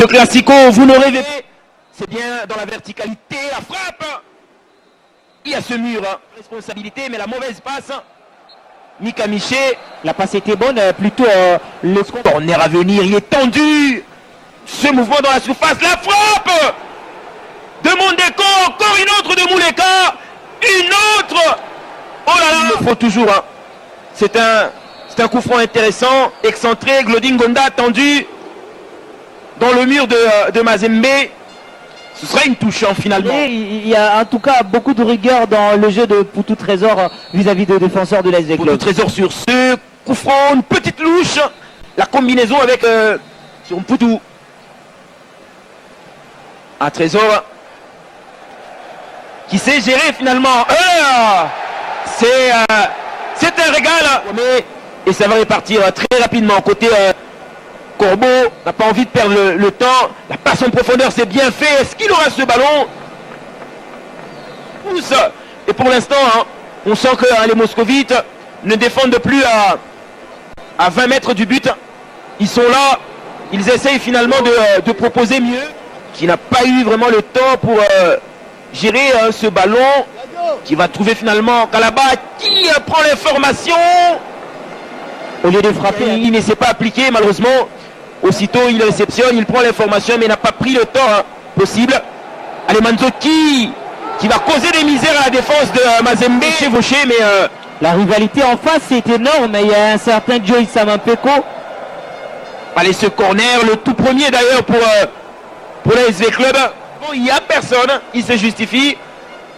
Ce classico, vous ne rêvez pas. C'est bien dans la verticalité, la frappe. Il y a ce mur, hein. Responsabilité, mais la mauvaise passe. Mika Miché. La passe était bonne, plutôt le Corner à venir, il est tendu. Ce mouvement dans la surface, la frappe de Mondeko, encore une autre de Mouleka. Une autre. Oh là là. Il le faut toujours, hein. C'est un coup franc intéressant, excentré. Glodin Gonda tendu dans le mur de Mazembe. Ce sera une touche hein, finalement. Et il y a en tout cas beaucoup de rigueur dans le jeu de Poutou Trésor vis-à-vis des défenseurs de l'ASV Club. Poutou Trésor sur ce coup franc, une petite louche. La combinaison avec sur Poutou. Un Trésor qui sait gérer finalement. C'est un régal. Et ça va répartir très rapidement. Côté Corbeau n'a pas envie de perdre le temps. La passe en profondeur, c'est bien fait. Est-ce qu'il aura ce ballon? Et pour l'instant, hein, on sent que les Moscovites ne défendent plus à 20 mètres du but. Ils sont là. Ils essayent finalement de proposer mieux. Qui n'a pas eu vraiment le temps pour gérer ce ballon. Qui va trouver finalement Kalaba qui prend l'information. Au lieu de frapper, il ne s'est pas appliqué malheureusement. Aussitôt il réceptionne, il prend l'information mais n'a pas pris le temps hein, possible. Allez Manzo qui va causer des misères à la défense de Mazembe chevauché mais la rivalité en face c'est énorme. Il y a un certain Joey Samampeko. Allez ce corner, le tout premier d'ailleurs pour la SV Club. Bon, il n'y a personne, il se justifie.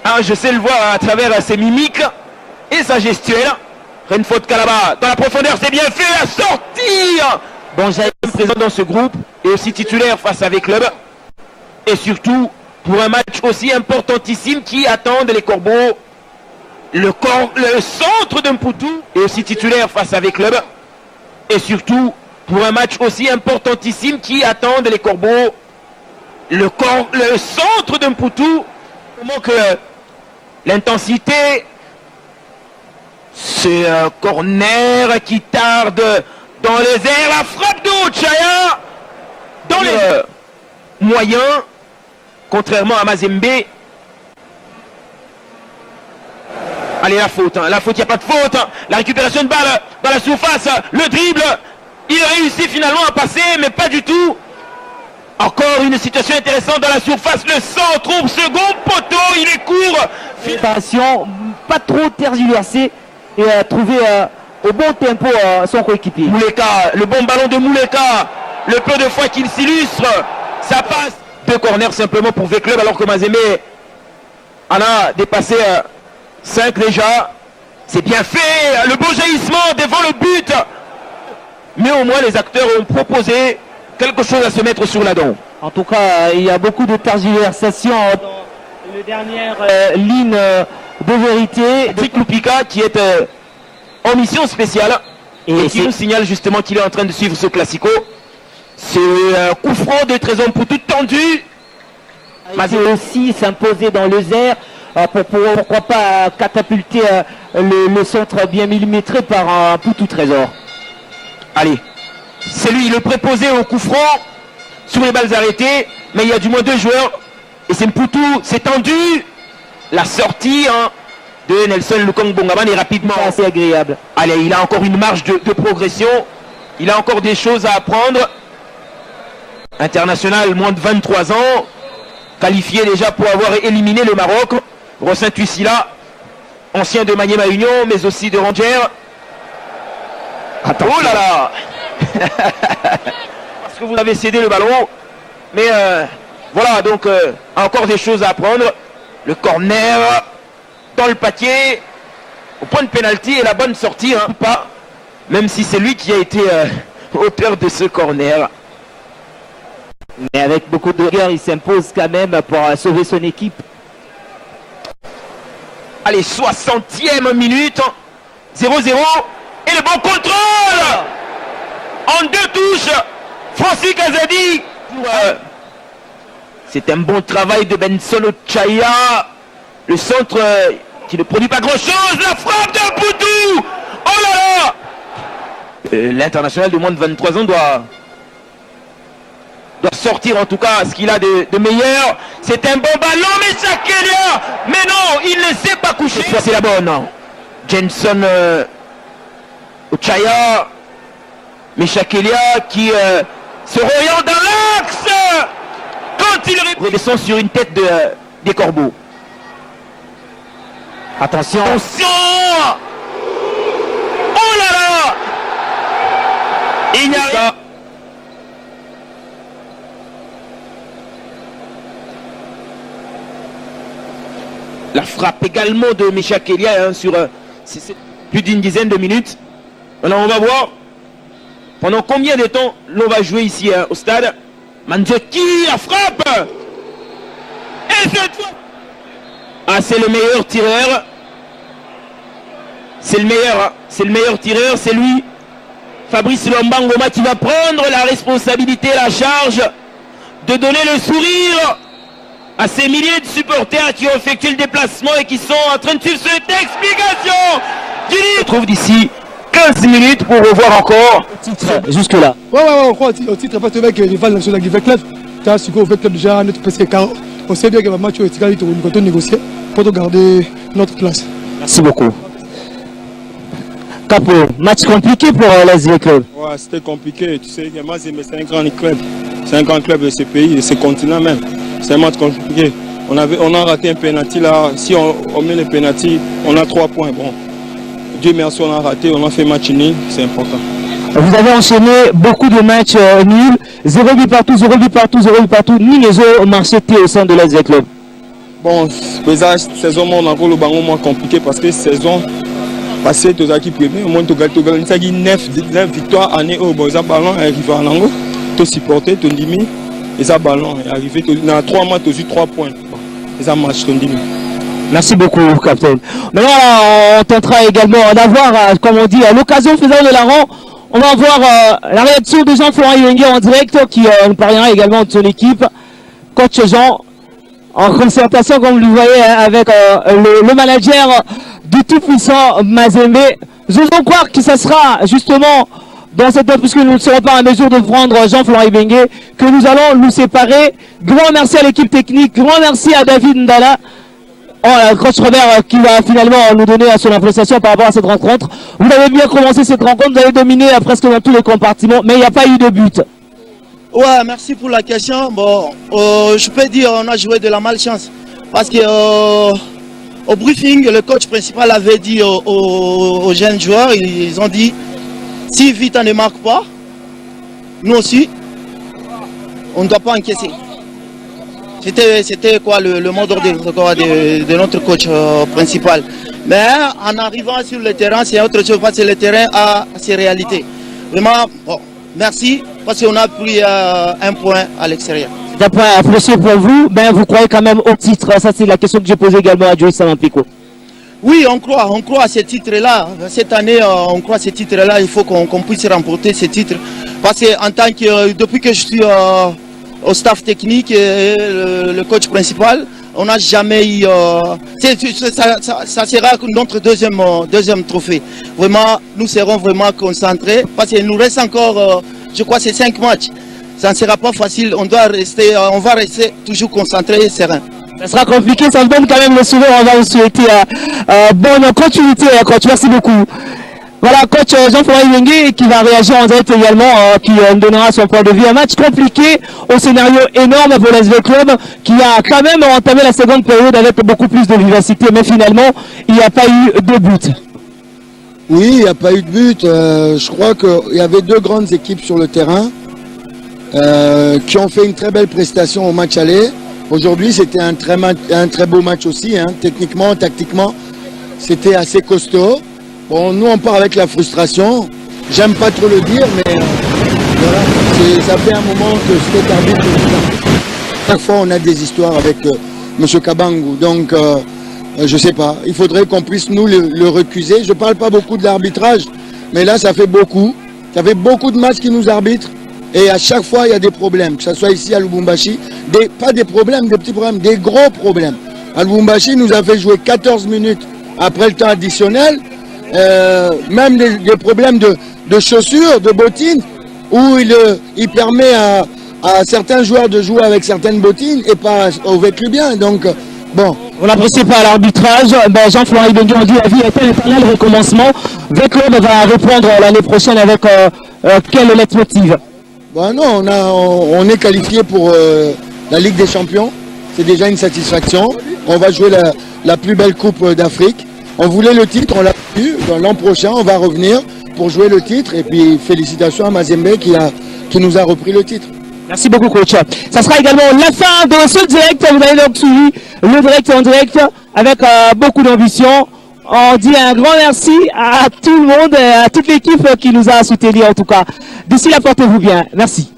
Ah, je sais le voir à travers ses mimiques et sa gestuelle. Renfort Kalaba dans la profondeur, c'est bien fait, la sortie. Bon, j'ai présent dans ce groupe et aussi titulaire face à V-Club. Et surtout, pour un match aussi importantissime qui attendent les Corbeaux. Le centre d'un Poutou et aussi titulaire face à V-Club. Et surtout, pour un match aussi importantissime qui attendent les Corbeaux. Le centre d'un Poutou. Comment que l'intensité. C'est un corner qui tarde dans les airs. La frappe de Ochaya dans les moyens, contrairement à Mazembe. Allez, la faute, hein. La faute, il n'y a pas de faute. Hein. La récupération de balle dans la surface, le dribble. Il réussit finalement à passer, mais pas du tout. Encore une situation intéressante dans la surface. Le centre au second poteau, il est court. Préparation, pas trop tergiversé. Et trouver au bon tempo son coéquipier. Mouleka, le bon ballon de Mouleka, le peu de fois qu'il s'illustre, ça passe. Deux corners simplement pour V-Club alors que Mazembe en a dépassé 5 déjà. C'est bien fait, le beau jaillissement devant le but. Mais au moins les acteurs ont proposé quelque chose à se mettre sur la dent. En tout cas, il y a beaucoup de tergiversation dans les dernières lignes de vérité. Patrick Lupika qui est en mission spéciale et qui nous signale justement qu'il est en train de suivre ce classico. C'est un coup franc de Trésor Poutou tendu. Il aussi s'imposer dans le air pour pourquoi pas catapulter le centre bien millimétré par un Poutou Trésor. Allez, c'est lui le préposé au coup franc sur les balles arrêtées, mais il y a du moins 2 joueurs et c'est Poutou, c'est tendu. La sortie hein, de Nelson Lukong Bongaman est rapidement assez agréable. Allez, il a encore une marge de progression. Il a encore des choses à apprendre. International, moins de 23 ans. Qualifié déjà pour avoir éliminé le Maroc. Rossin Tuissila, ancien de Maniema Union, mais aussi de Rangers. Oh là là. Parce que vous avez cédé le ballon. Mais voilà, donc encore des choses à apprendre. Le corner dans le paquet au point de pénalty et la bonne sortie, hein, pas, même si c'est lui qui a été auteur de ce corner. Mais avec beaucoup de rigueur, il s'impose quand même pour sauver son équipe. Allez, 60e minute, 0-0 et le bon contrôle en 2 touches. Francis Kazadi. C'est un bon travail de Benson Ochaya. Le centre qui ne produit pas grand-chose. La frappe de Poutou. Oh là là. L'international de moins de 23 ans doit doit sortir en tout cas ce qu'il a de meilleur. C'est un bon ballon, mais Chakelia, mais non, il ne s'est pas couché. Cette fois c'est la bonne. Jenson Ochaya, mais Chakelia qui se oriente dans l'axe quand il redescend sur une tête des corbeaux. Attention. Attention. Oh là là. Il n'y a rien. La frappe également de Misha Kelia sur plus d'une dizaine de minutes. Alors on va voir pendant combien de temps l'on va jouer ici au stade. Mandzioki, la frappe. Et cette fois, ah, c'est le meilleur tireur. C'est le meilleur tireur, c'est lui. Fabrice Lwambangoma qui va prendre la responsabilité, la charge de donner le sourire à ces milliers de supporters qui ont effectué le déplacement et qui sont en train de suivre cette explication du livre. On trouve d'ici 15 minutes pour revoir encore jusque là. Ouais, on croit au titre parce que le mec rival national qui fait club. Tu as ce qu'on fait club déjà notre presque car on sait bien que le match est égal, on doit négocier pour garder notre place. Merci beaucoup. Capo, match compliqué pour l'ASV Club. Ouais, c'était compliqué. Tu sais, moi, c'est un grand club. C'est un grand club de ce pays, de ce continent même. C'est un match compliqué. On a raté un penalty là. Si on met le penalty, on a 3 points. Bon, Dieu merci, on a raté. On a fait match nul. C'est important. Vous avez enchaîné beaucoup de matchs nuls. 0 but partout, 0 but partout, 0 but partout. Ni les autres marché au sein de l'ASV Club. Bon, déjà, saison, on a encore le ballon moins compliqué parce que saison. Parce que tu as premier, au moins tu as 9 victoires année au ballon arrivé en Ango, tu supporté, tu dimi, et ça ballon est arrivé, dans 3 mois tu as eu 3 points. Et ça marche, tu dimi. Merci beaucoup, capitaine. Maintenant, on tentera également d'avoir, comme on dit, à l'occasion faisant de Laurent, on va voir la réaction de Jean-Florent Iwengue en direct, qui nous parlera également de son équipe. Coach Jean, en concertation, comme vous le voyez, avec le manager du tout-puissant Mazembe. J'ose croire que ça sera justement dans cette heure, puisque nous ne serons pas en mesure de prendre Jean-Florent Iwengue, que nous allons nous séparer. Grand merci à l'équipe technique, grand merci à David Ndala, coach Robert, qui va finalement nous donner son appréciation par rapport à cette rencontre. Vous avez bien commencé cette rencontre, vous avez dominé presque dans tous les compartiments, mais il n'y a pas eu de but. Ouais, merci pour la question. Bon, je peux dire on a joué de la malchance, parce que au briefing, le coach principal avait dit aux jeunes joueurs, ils ont dit, si Vita ne marque pas, nous aussi, on ne doit pas encaisser. C'était quoi le mot d'ordre de notre coach principal. Mais en arrivant sur le terrain, c'est autre chose, parce que le terrain a ses réalités. Vraiment, bon, merci, parce qu'on a pris un point à l'extérieur. D'un point apprécié pour vous, ben vous croyez quand même au titre. Ça c'est la question que j'ai posée également à Joey Samampiko. Oui, on croit à ce titre-là. Cette année, on croit à ce titre-là. Il faut qu'on puisse remporter ce titre. Parce que depuis que je suis au staff technique et le coach principal, on n'a jamais eu. Ça sera notre deuxième trophée. Vraiment, nous serons vraiment concentrés parce qu'il nous reste encore, je crois, ces 5 matchs. Ça ne sera pas facile, on va rester toujours concentré et serein. Ça sera compliqué, ça me donne quand même le sourire. On va vous souhaiter bonne continuité, coach. Merci beaucoup. Voilà, coach Jean-Florent Iwengue qui va réagir en direct également, qui nous donnera son point de vue. Un match compliqué, au scénario énorme pour l'ASV Club, qui a quand même entamé la seconde période avec beaucoup plus de vivacité, mais finalement, il n'y a pas eu de but. Oui, il n'y a pas eu de but. Je crois qu'il y avait 2 grandes équipes sur le terrain. Qui ont fait une très belle prestation au match aller. Aujourd'hui, c'était un très beau match aussi, hein. Techniquement, tactiquement, c'était assez costaud. Bon, nous, on part avec la frustration. J'aime pas trop le dire, mais voilà, ça fait un moment que cet arbitre... Chaque fois, on a des histoires avec M. Kabangou. Donc, je sais pas, il faudrait qu'on puisse nous le recuser. Je parle pas beaucoup de l'arbitrage, mais là, ça fait beaucoup. Ça fait beaucoup de matchs qui nous arbitrent. Et à chaque fois, il y a des problèmes, que ce soit ici à Lubumbashi, pas des problèmes, des petits problèmes, des gros problèmes. À Lubumbashi, il nous a fait jouer 14 minutes après le temps additionnel, même des problèmes de chaussures, de bottines, où il permet à certains joueurs de jouer avec certaines bottines et pas au Veclubien. Donc, bon. On n'apprécie pas l'arbitrage. Ben, Jean-Florent Ibengui, on dit la vie est un éternel recommencement. Veclub va reprendre l'année prochaine avec quel leitmotiv? Bon, non, on est qualifié pour la Ligue des Champions. C'est déjà une satisfaction. On va jouer la plus belle coupe d'Afrique. On voulait le titre, on l'a eu. L'an prochain, on va revenir pour jouer le titre. Et puis, félicitations à Mazembe qui nous a repris le titre. Merci beaucoup, coach. Ça sera également la fin de ce direct. Vous avez donc suivi le direct en direct avec beaucoup d'ambition. On dit un grand merci à tout le monde, à toute l'équipe qui nous a soutenus en tout cas. D'ici là, portez-vous bien. Merci.